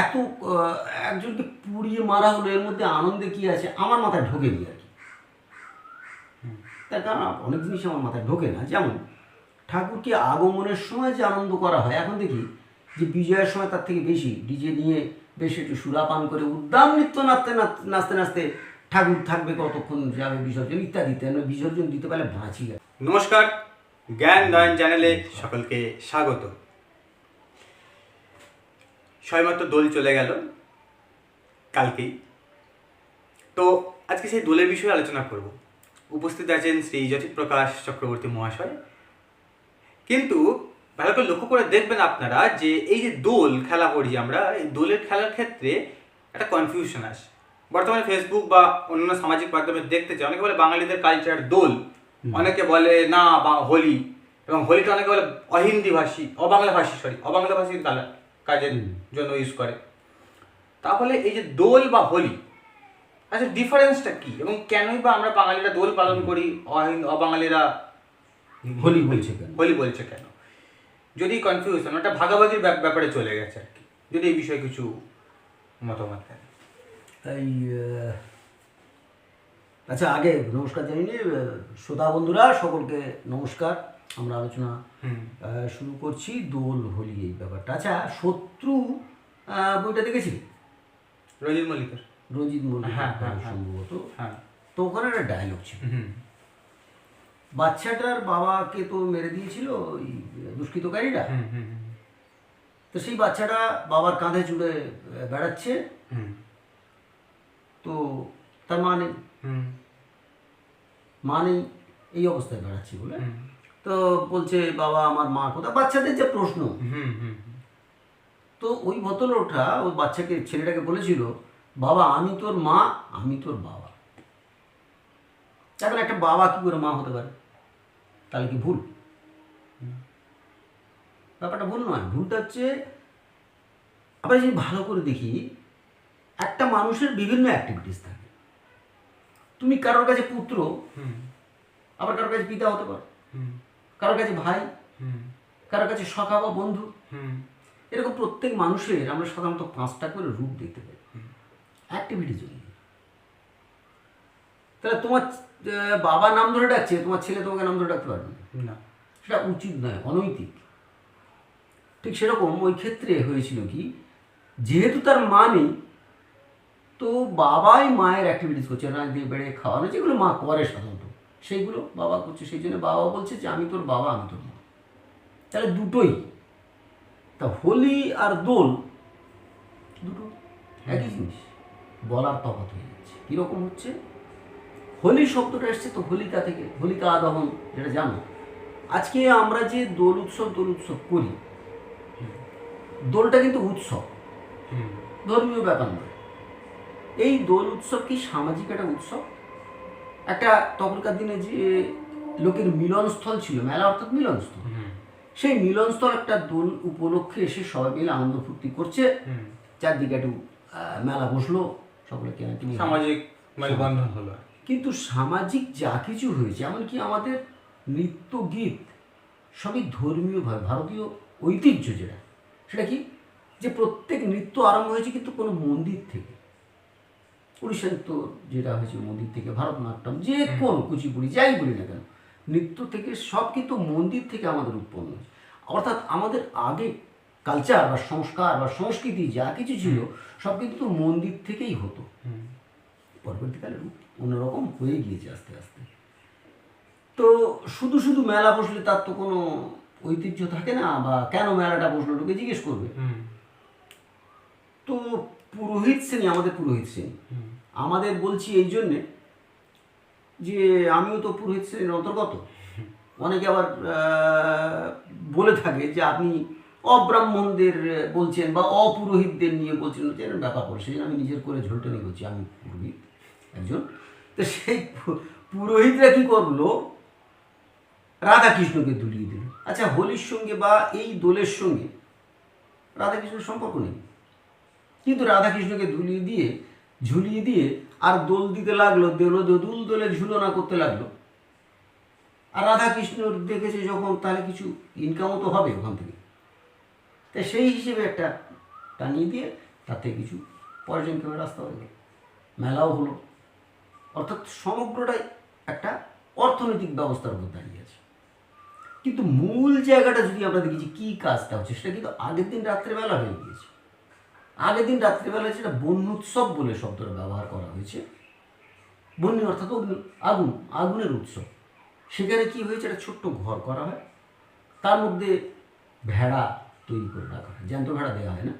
এত একজনকে পুড়িয়ে মারা হলো, এর মধ্যে আনন্দে কী আছে আমার মাথায় ঢোকেনি আর কি। তার কারণ অনেক জিনিস আমার মাথায় ঢোকে না। যেমন ঠাকুরকে আগমনের সময় যে আনন্দ করা হয়, এখন দেখি যে বিজয়ের সময় তার থেকে বেশি ডিজে নিয়ে বেশ একটু সুরাপান করে উদ্দাম নৃত্য নাচতে নাচতে ঠাকুর থাকবে, কতক্ষণ যাবে বিসর্জন ইত্যাদি। বিসর্জন দিতে পারলে বাঁচি। নমস্কার, জ্ঞান নয়ন চ্যানেলে সকলকে স্বাগত। সবেমাত্র দোল চলে গেল কালকেই, তো আজকে সেই দোলের বিষয়ে আলোচনা করব। উপস্থিত আছেন শ্রী জ্যোতিপ্রকাশ চক্রবর্তী মহাশয়। কিন্তু ভালো করে লক্ষ্য করে দেখবেন আপনারা যে এই যে দোল খেলা করি আমরা, এই দোলের খেলার ক্ষেত্রে একটা কনফিউশন আসে। বর্তমানে ফেসবুক বা অন্যান্য সামাজিক মাধ্যমে দেখতে চাই, অনেকে বলে বাঙালিদের কালচার দোল, অনেকে বলে না বা হোলি, এবং হোলিটা অনেকে বলে অবাংলা ভাষী কাজের জন্য ইউজ করে। তাহলে এই যে দোল বা হোলি, আচ্ছা ডিফারেন্সটা কি এবং কেনই বা আমরা বাঙালিরা দোল পালন করি, অবাঙালিরা হোলি বলছে কেন? যদি কনফিউশন ওটা ভাগাভাগির ব্যাপারে চলে গেছে আর কি, যদি এই বিষয়ে কিছু মতামত দেন। এই আচ্ছা, আগে নমস্কার জানিয়ে শ্রোতা বন্ধুরা সকলকে নমস্কার। আমরা আলোচনা শুরু করছি দোল হোলি এই ব্যাপারটা। আচ্ছা, শত্রু বইটা দেখেছি রঞ্জিত মল্লিকের সম্ভবত। তো ওখানে একটা ডায়লগ ছিল, বাচ্চাটার বাবাকে তো মেরে দিয়েছিল ওই দুষ্কৃতকারীরা, তো সেই বাচ্চাটা বাবার কাঁধে চড়ে বেড়াচ্ছে, তো তার মা নেই এই অবস্থায় বেড়াচ্ছি বলে, তো বলছে বাবা আমার মা কোথায়, বাচ্চাদের যে প্রশ্ন। তো ওই ভদ্রলোকটা ওই ছেলেটাকে বলেছিল, বাবা আমি তোর মা, আমি তোর বাবা। এখন একটা বাবা কি করে মা হতে পারে? তাহলে কি ভুল? ব্যাপারটা ভুল নয়। ভুলটা হচ্ছে আমরা যদি ভালো করে দেখি, একটা মানুষের বিভিন্ন অ্যাক্টিভিটিস থাকে। তুমি কারোর কাছে পুত্র, আবার কারোর কাছে পিতা হতে পারো, কারোর কাছে ভাই, কারোর কাছে সখা বা বন্ধু। এরকম প্রত্যেক মানুষের আমরা সাধারণত 5টা করে রূপ দেখতে পাই অ্যাক্টিভিটির জন্য। তাহলে তোমার বাবা নাম ধরে ডাকছে, তোমার ছেলে তোমাকে নাম ধরে ডাকতে পারবে না, সেটা উচিত নয়, অনৈতিক। ঠিক সেরকম ওই ক্ষেত্রে হয়েছিল কি, যেহেতু তার মা নেই, তো বাবাই মায়ের অ্যাক্টিভিটিস করছে, রাঁচ দিয়ে বেড়ে খাওয়ানো, যেগুলো মা করে সাধারণত সেইগুলো বাবা করছে। সেই জন্য বাবা বলছে যে আমি তোর বাবা, আমি তোর মা। তাহলে দুটোই, তা হোলি আর দোল দুটো একই জিনিস, বলার তফাৎ হয়ে যাচ্ছে। কীরকম হচ্ছে? হোলি শব্দটা এসছে তো হোলিকা থেকে, হোলিকা দহন, যেটা জানো। আজকে আমরা যে দোল উৎসব করি, দোলটা কিন্তু উৎসব, ধর্মীয় ব্যাপার নয়। এই দোল উৎসব কি সামাজিক একটা উৎসব, একটা তখনকার দিনে যে লোকের মিলনস্থল ছিল, মেলা অর্থাৎ মিলনস্থল, সেই মিলনস্থল একটা দোল উপলক্ষে এসে সবাই মিলে আনন্দ ফুর্তি করছে, চারদিকে একটু মেলা বসলো, সকলে কেনাকিনি, সামাজিক মেলবন্ধন হলো। কিন্তু সামাজিক যা কিছু হয়েছে, এমনকি আমাদের নৃত্য গীত সবই ধর্মীয়ভাবে, ভারতীয় ঐতিহ্য যেটা, সেটা কি, যে প্রত্যেক নৃত্য আরম্ভ হয়েছে কিন্তু কোনো মন্দির থেকে। উড়িষ্যা নৃত্য যেটা হয়েছে মন্দির থেকে, ভারতনাট্যম, যে কোনো কুচিপুড়ি যাই বলি না কেন, নৃত্য থেকে সব কিন্তু মন্দির থেকে আমাদের উৎপন্ন হয়েছে। অর্থাৎ আমাদের আগে কালচার বা সংস্কার বা সংস্কৃতি যা কিছু ছিল সব কিন্তু মন্দির থেকেই হতো। পরবর্তীকালে অন্যরকম হয়ে গিয়েছে আস্তে আস্তে। তো শুধু শুধু মেলা বসলে তার তো কোনো ঐতিহ্য থাকে না, বা কেন মেলাটা বসলো লোকে জিজ্ঞেস করবে। তো পুরোহিত শ্রেণী, আমাদের পুরোহিত শ্রেণী, আমাদের বলছি এই জন্যে যে আমিও তো পুরোহিত শ্রেণীর অন্তর্গত। অনেকে আবার বলে থাকে যে আপনি অব্রাহ্মণদের বলছেন বা অপুরোহিতদের নিয়ে বলছেন, যেন ব্যাপার পড়ে। সেই জন্য আমি নিজের করে ঝোলটা নিয়ে বলছি আমি পুরোহিত একজন। তো সেই পুরোহিতরা কী করলো, রাধাকৃষ্ণকে দুলিয়ে দিল। আচ্ছা, হোলির সঙ্গে বা এই দোলের সঙ্গে রাধাকৃষ্ণের সম্পর্ক নেই, কিন্তু রাধাকৃষ্ণকে ঝুলিয়ে দিয়ে আর দোল দিতে লাগলো, দোল দোলে ঝুলনা করতে লাগলো। আর রাধাকৃষ্ণ দেখেছে যখন, তাহলে কিছু ইনকামও তো হবে ওখান থেকে। তাই সেই হিসেবে একটা টানিয়ে দিয়ে তাতে কিছু পর্যটন কেমন রাস্তা হয়ে গেল, মেলাও হলো, অর্থাৎ সমগ্রটাই একটা অর্থনৈতিক ব্যবস্থার উপর দাঁড়িয়ে আছে। কিন্তু মূল জায়গাটা যদি আমরা দেখি যে কী কাজটা হচ্ছে, সেটা কিন্তু আগের দিন রাত্রেবেলা হয়ে গিয়েছে। আগের দিন রাত্রেবেলা যেটা বন্যুৎসব বলে শব্দটা ব্যবহার করা হয়েছে, বন্যী অর্থাৎ অগ্নি, আগুন, আগুনের উৎসব। সেখানে কি হয়েছে, একটা ছোট্ট ঘর করা হয়, তার মধ্যে ভেড়া তৈরি করে রাখা হয়, জ্যান্ত ভেড়া দেওয়া হয় না,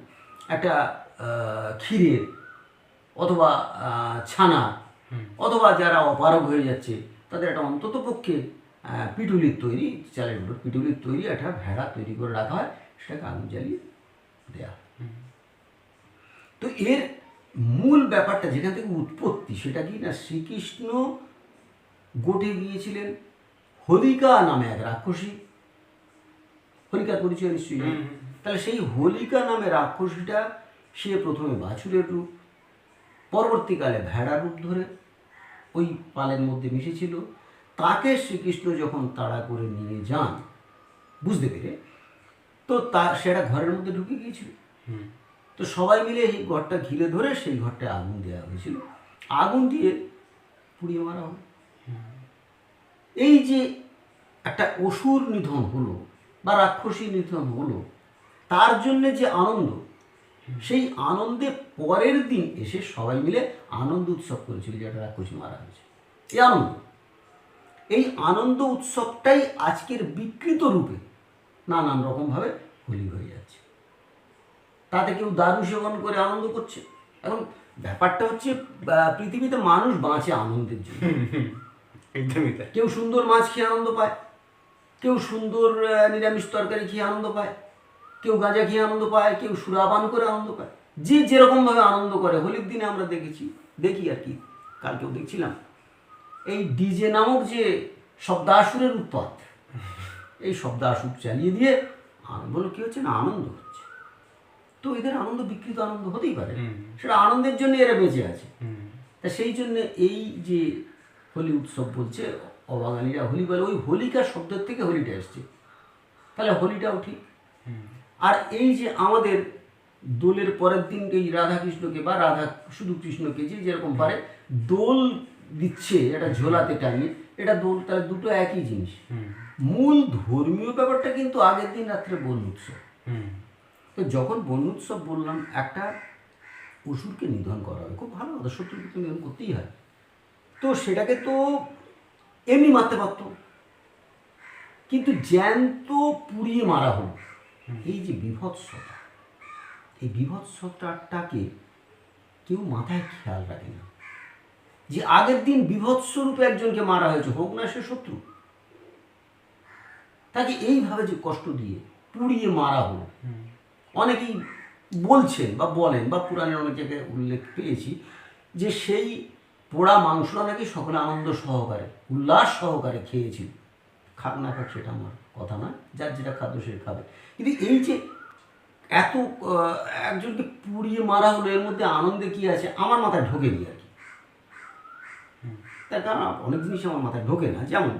একটা ক্ষীরের অথবা ছানা অথবা যারা অপারগ হয়ে যাচ্ছে তাদের একটা অন্তত পক্ষে পিটুলির তৈরি, চালের গুঁড়োর পিটুলির তৈরি একটা ভেড়া তৈরি করে রাখা হয়, সেটাকে আগুন জ্বালিয়ে দেওয়া হয়। তো এর মূল ব্যাপারটা যেখান থেকে উৎপত্তি, সেটা কি না, শ্রীকৃষ্ণ গোটে গিয়েছিলেন হোলিকা নামে এক রাক্ষসী, হোলিকার পরিচয় নিশ্চয়ই নেই। তাহলে সেই হোলিকা নামে রাক্ষসীটা সে প্রথমে বাছুরের রূপ, পরবর্তীকালে ভেড়ার রূপ ধরে ওই পালের মধ্যে মিশেছিল। তাকে শ্রীকৃষ্ণ যখন তাড়া করে নিয়ে যান বুঝতে পেরে, তো সেটা ঘরের মধ্যে ঢুকে গিয়েছিল। তো সবাই মিলে এই ঘরটা ঘিরে ধরে সেই ঘরটায় আগুন দেওয়া হয়েছিল, আগুন দিয়ে পুড়িয়ে মারা হলো। এই যে একটা অসুর নিধন হলো বা রাক্ষসী নিধন হলো, তার জন্যে যে আনন্দ, সেই আনন্দে পরের দিন এসে সবাই মিলে আনন্দ উৎসব করেছিল, যেটা রাক্ষসী মারা হয়েছে। এই আনন্দ উৎসবটাই আজকের বিকৃত রূপে নানান রকমভাবে হোলি হয়ে যাচ্ছে। তাতে কেউ দারু সেবন করে আনন্দ করছে। এখন ব্যাপারটা হচ্ছে পৃথিবীতে মানুষ বাঁচে আনন্দের জন্য। কেউ সুন্দর মাছ খেয়ে আনন্দ পায়, কেউ সুন্দর নিরামিষ তরকারি খেয়ে আনন্দ পায়, কেউ গাঁজা খেয়ে আনন্দ পায়, কেউ সুরাপান করে আনন্দ পায়, যে যেরকমভাবে আনন্দ করে। হোলির দিনে আমরা দেখি আর কি, কালকেও দেখছিলাম এই ডিজে নামক যে শব্দাসুরের উৎপাত, এই শব্দাসুর চালিয়ে দিয়ে বলো কী হচ্ছে না, আনন্দ হচ্ছে। তো এদের আনন্দ বিকৃত আনন্দ হতেই পারে, সেটা আনন্দের জন্য এরা বেঁচে আছে। তা সেই জন্য এই যে হোলি উৎসব বলছে অবাঙালিরা হোলি বলে, ওই হোলিকা শব্দের থেকে হোলিটা এসছে, তাহলে হোলিটাও ঠিক। আর এই যে আমাদের দোলের পরের দিন এই রাধাকৃষ্ণকে বা রাধা শুধু কৃষ্ণকে যে যেরকম পারে দোল দিচ্ছে এটা ঝোলাতে টানিয়ে, এটা দোল, তাহলে দুটো একই জিনিস। মূল ধর্মীয় ব্যাপারটা কিন্তু আগের দিন রাত্রে বন্যুৎসব। তো যখন বন্যুৎসব বললাম, একটা অসুরকে নিধন করা হবে, খুব ভালো কথা, শত্রুকে তো নিধন করতেই হয়। তো সেটাকে তো এমনি মারতে পারত, কিন্তু জ্যান্ত পুড়িয়ে মারা হলো। এই যে বিভৎসতা, এই বিভৎসতাটাকে কেউ মাথায় খেয়াল রাখে না, যে আগের দিন বিভৎস রূপে একজনকে মারা হয়েছে, হোক না সে শত্রু, তাকে এইভাবে যে কষ্ট দিয়ে পুড়িয়ে মারা হলো। অনেকেই বলছেন বা বলেন, বা পুরাণের অনেক জায়গায় উল্লেখ পেয়েছি, যে সেই পোড়া মাংসটা নাকি সকলে আনন্দ সহকারে, উল্লাস সহকারে খেয়েছিল। খাক না খাক সেটা আমার কথা নয়, যার যেটা খাদ্য সে খাবে। কিন্তু এই যে এত একজনকে পুড়িয়ে মারা হলো, এর মধ্যে আনন্দে কী আছে আমার মাথায় ঢোকেনি আর কি। তার কারণ অনেক জিনিস আমার মাথায় ঢোকে না। যেমন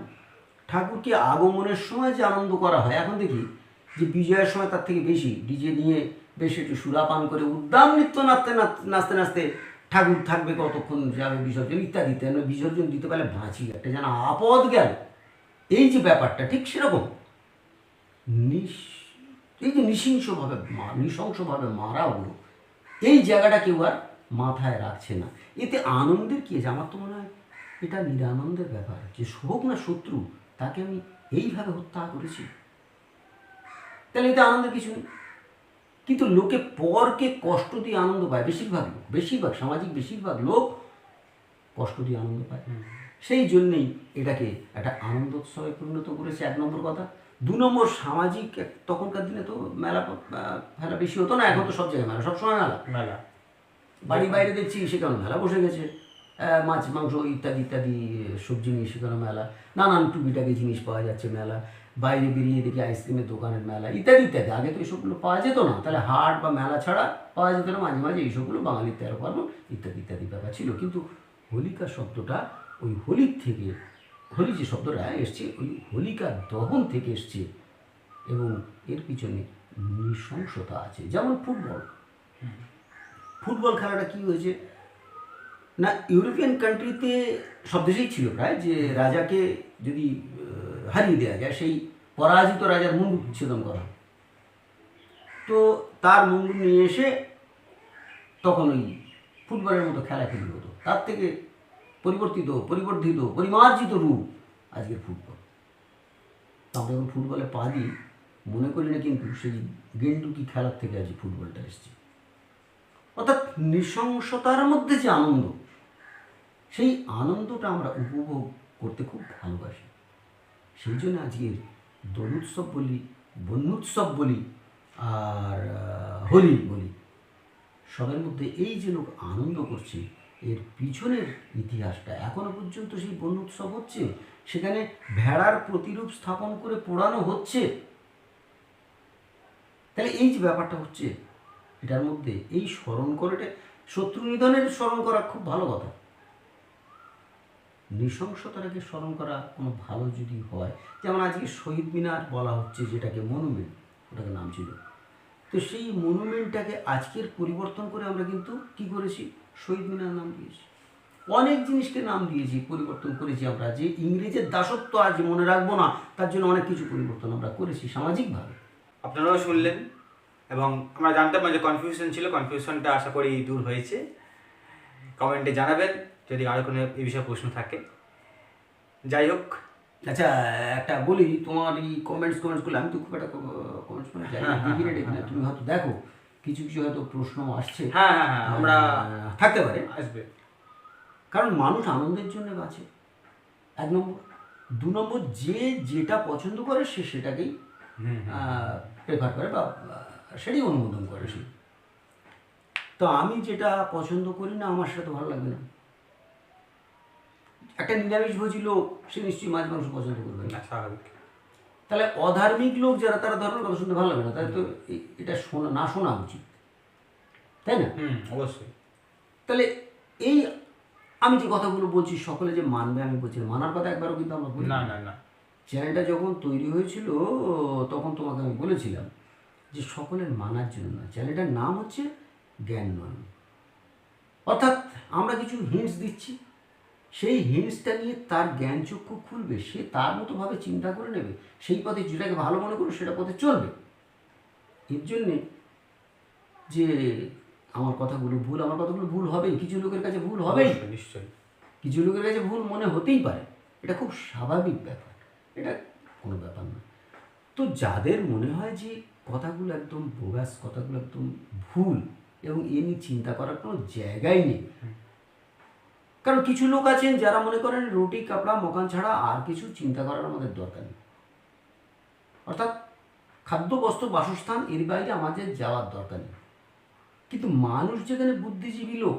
ঠাকুরকে আগমনের সময় যে আনন্দ করা হয়, এখন দেখি যে বিজয়ের সময় তার থেকে বেশি ডিজে নিয়ে বেশ একটু সুরাপান করে উদ্দাম নৃত্য নাচতে নাচতে ঠাকুর থাকবে, কতক্ষণ যাবে বিসর্জন ইত্যাদি ইত্যাদি। বিসর্জন দিতে পারলে বাঁচি, একটা যেন আপদ গেল, এই যে ব্যাপারটা ঠিক সেরকম এই যে নৃশংসভাবে মারা হলো, এই জায়গাটা কেউ আর মাথায় রাখছে না। এতে আনন্দের কী আছে? আমার তো মনে হয় এটা নিরানন্দের ব্যাপার, যে হোক না শত্রু, তাকে আমি এইভাবে হত্যা করেছি, তাহলে এতে আনন্দের কিছু নেই। কিন্তু লোকে পরকে কষ্ট দিয়ে আনন্দ পায়, বেশিরভাগ সামাজিক বেশিরভাগ লোক কষ্ট দিয়ে আনন্দ পায়। সেই জন্যেই এটাকে একটা আনন্দোৎসবে পরিণত করেছে, এক নম্বর কথা। দু নম্বর, সামাজিক, তখনকার দিনে তো মেলা ফেলা বেশি হতো না, এখন তো সব জায়গায় মেলা, সবসময় মেলা। বাড়ি বাইরে দেখছি সেখানে মেলা বসে গেছে, মাছ মাংস ইত্যাদি ইত্যাদি সবজি নিয়ে সেখানে মেলা, নানান টুকিটাকি জিনিস পাওয়া যাচ্ছে মেলা। বাইরে বেরিয়ে দেখি আইসক্রিমের দোকানের মেলা ইত্যাদি ইত্যাদি। আগে তো এইসবগুলো পাওয়া যেত না, তাহলে হাট বা মেলা ছাড়া পাওয়া যেত না। মাঝে মাঝে এইসবগুলো বাঙালির 13 পার্বণ ইত্যাদি ইত্যাদি ব্যাপার ছিল। কিন্তু হোলিকা শব্দটা ওই হোলির থেকে, হোলি যে শব্দটা এসছে ওই হোলিকা দহন থেকে এসছে, এবং এর পিছনে নৃশংসতা আছে। যেমন ফুটবল খেলাটা কী হয়েছে না, ইউরোপিয়ান কান্ট্রিতে সব দেশেই ছিল প্রায় যে রাজাকে যদি হারিয়ে দেওয়া যায়, সেই পরাজিত রাজার মুন্ডু ছেদন করা, তো তার মুন্ডু নিয়ে এসে তখন ওই ফুটবলের মতো খেলা খেলি হতো। তার থেকে পরিবর্ধিত পরিমার্জিত রূপ আজকের ফুটবল। আমরা যখন ফুটবলে পা দিই মনে করি না কিন্তু সেই গেন্ডুকি খেলার থেকে আজ ফুটবলটা এসছে। অর্থাৎ নৃশংসতার মধ্যে যে আনন্দ, সেই আনন্দটা আমরা উপভোগ করতে খুব ভালোবাসি। সেই জন্য আজকের দোল উৎসব বলি, বন্যুৎসব বলি, আর হোলি বলি, সবের মধ্যে এই যে লোক আনন্দ করছে, এর পিছনের ইতিহাসটা এখনো পর্যন্ত সেই বন্যুৎসব হচ্ছে, সেখানে ভেড়ার প্রতিরূপ স্থাপন করে পোড়ানো হচ্ছে। তাহলে এই যে ব্যাপারটা হচ্ছে, এটার মধ্যে এই স্মরণ করাটা, শত্রু নিধনের স্মরণ করা খুব ভালো কথা, নৃশংসতাটাকে স্মরণ করা কোনো ভালো যদি হয়, যেমন আজকে শহীদ মিনার বলা হচ্ছে, যেটাকে মনুমেন্ট, ওটাকে নাম ছিল, তো সেই মনুমেন্টটাকে আজকের পরিবর্তন করে আমরা কিন্তু কি করেছি, শহীদ মিনার নাম দিয়েছি। অনেক জিনিসকে নাম দিয়েছি, পরিবর্তন করেছি আমরা, যে ইংরেজের দাসত্ব আজ মনে রাখবো না, তার জন্য অনেক কিছু পরিবর্তন আমরা করেছি সামাজিকভাবে। আপনারাও শুনলেন এবং আমরা জানতে পারি যে কনফিউশন ছিল, কনফিউশনটা আশা করি দূর হয়েছে। কমেন্টে জানাবেন যদি আরও কোনো এই বিষয়ে প্রশ্ন থাকে। যাই হোক, আচ্ছা একটা বলি, তোমার এই কমেন্টসগুলো আমি তো খুব একটা কমেন্টস করে যাই না, দেখি না দেখি না, তুমি হয়তো দেখো কিছু কিছু হয়তো প্রশ্ন আসছে, হ্যাঁ আমরা থাকতে পারে, আসবে। কারণ মানুষ আনন্দের জন্য বাঁচে, 1 নম্বর। 2 নম্বর, যে যেটা পছন্দ করে সে সেটাকেই প্রেফার করে বা সেটাই অনুমোদন করে সে। তো আমি যেটা পছন্দ করি না, আমার সেটা তো ভালো লাগবে না। একটা নিরামিষ ভোজী লোক সে নিশ্চয়ই মাছ মাংস পছন্দ করবে না, স্বাভাবিক। তাহলে অধার্মিক লোক যারা, তারা ধর্মের কথা শুনতে ভালো লাগবে না, তাই তো এটা না শোনা উচিত, তাই না? অবশ্যই। তাহলে এই আমি যে কথাগুলো বলছি সকলে যে মানবে আমি বলছি না, মানার কথা একবারও কিন্তু আমরা বলি না। চ্যানেলটা যখন তৈরি হয়েছিল তখন তোমাকে আমি বলেছিলাম যে সকলের মানার জন্য না, চ্যানেলটার নাম হচ্ছে জ্ঞান নয়, অর্থাৎ আমরা কিছু হিন্টস দিচ্ছি, সেই হিন্টসটা নিয়ে তার জ্ঞান চক্ষু খুলবে, সে তার মতোভাবে চিন্তা করে নেবে, সেই পথে যেটাকে ভালো মনে করবে সেটা পথে চলবে। এর জন্যে যে আমার কথাগুলো ভুল হবেই, কিছু লোকের কাছে ভুল হবেই, নিশ্চয়ই কিছু লোকের কাছে ভুল মনে হতেই পারে, এটা খুব স্বাভাবিক ব্যাপার, এটা কোনো ব্যাপার না। তো যাদের মনে হয় যে কথাগুলো একদম বোগাস, কথাগুলো একদম ভুল এবং এ নিয়ে চিন্তা করার কোনো জায়গাই নেই, কারণ কিছু লোক আছেন যারা মনে করেন রুটি কাপড়া মকান ছাড়া আর কিছু চিন্তা করার আমাদের দরকার নেই, অর্থাৎ খাদ্য বস্ত্র বাসস্থান এর বাইরে আমাদের যাওয়ার দরকার নেই। কিন্তু মানুষ যেখানে বুদ্ধিজীবী লোক,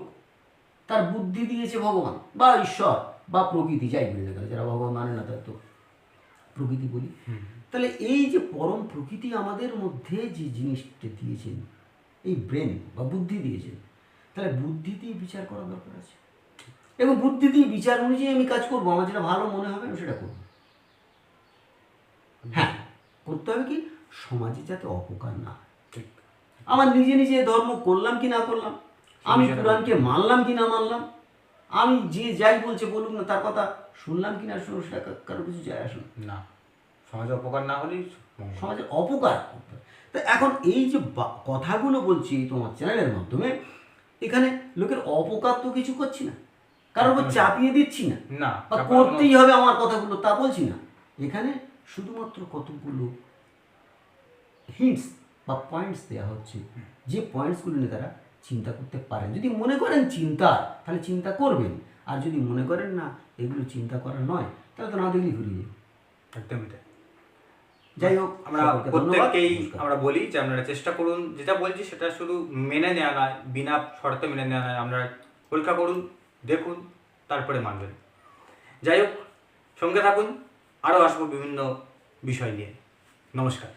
তার বুদ্ধি দিয়েছে ভগবান বা ঈশ্বর বা প্রকৃতি, যাই বলি না কেন, যারা ভগবান মানে না তার তো প্রকৃতি বলি, তাহলে এই যে পরম প্রকৃতি আমাদের মধ্যে যে জিনিসটা দিয়েছেন, এই ব্রেন বা বুদ্ধি দিয়েছেন, তাহলে বুদ্ধি দিয়ে বিচার করা দরকার আছে, এবং বুদ্ধি দিয়ে বিচার অনুযায়ী আমি কাজ করবো, আমার যেটা ভালো মনে হবে আমি সেটা করবো। হ্যাঁ, করতে হবে কি, সমাজে যাতে অপকার না হয়। আমার নিজে ধর্ম করলাম কি না করলাম, আমি কোরআনকে মানলাম কি না মানলাম, আমি যে যাই বলছে বলুক না, তার কথা শুনলাম কি না শুনলাম, সেটা কারো কিছু যায় আসে না, সমাজে অপকার না হলেই সমাজের অপকার করতে হয়। তো এখন এই যে কথাগুলো বলছি তোমার চ্যানেলের মাধ্যমে, এখানে লোকের অপকার তো কিছু করছি না, কারোর উপর চাপিয়ে দিচ্ছি না, বা করতেই হবে আমার কথাগুলো তা বলছি না, এখানে শুধুমাত্র কতগুলো হিন্টস বা পয়েন্টস দেওয়া হচ্ছে, যে পয়েন্টসগুলো নিয়ে তারা চিন্তা করতে পারেন। যদি মনে করেন চিন্তা, তাহলে চিন্তা করবেন, আর যদি মনে করেন না এগুলো চিন্তা করা নয়, তাহলে তো না দেখলেই ঘুরিয়ে যাবে। একদমই তাই। যাই হোক, আমরা প্রত্যেককেই আমরা বলি যে আপনারা চেষ্টা করুন, যেটা বলছি সেটা শুধু মেনে নেওয়া নয়, বিনা শর্তে মেনে নেওয়া নয়, আমরা পরীক্ষা করুন, দেখুন, তারপরে মানবেন। যাই হোক, সঙ্গে থাকুন, আরও আসবো বিভিন্ন বিষয় নিয়ে। নমস্কার।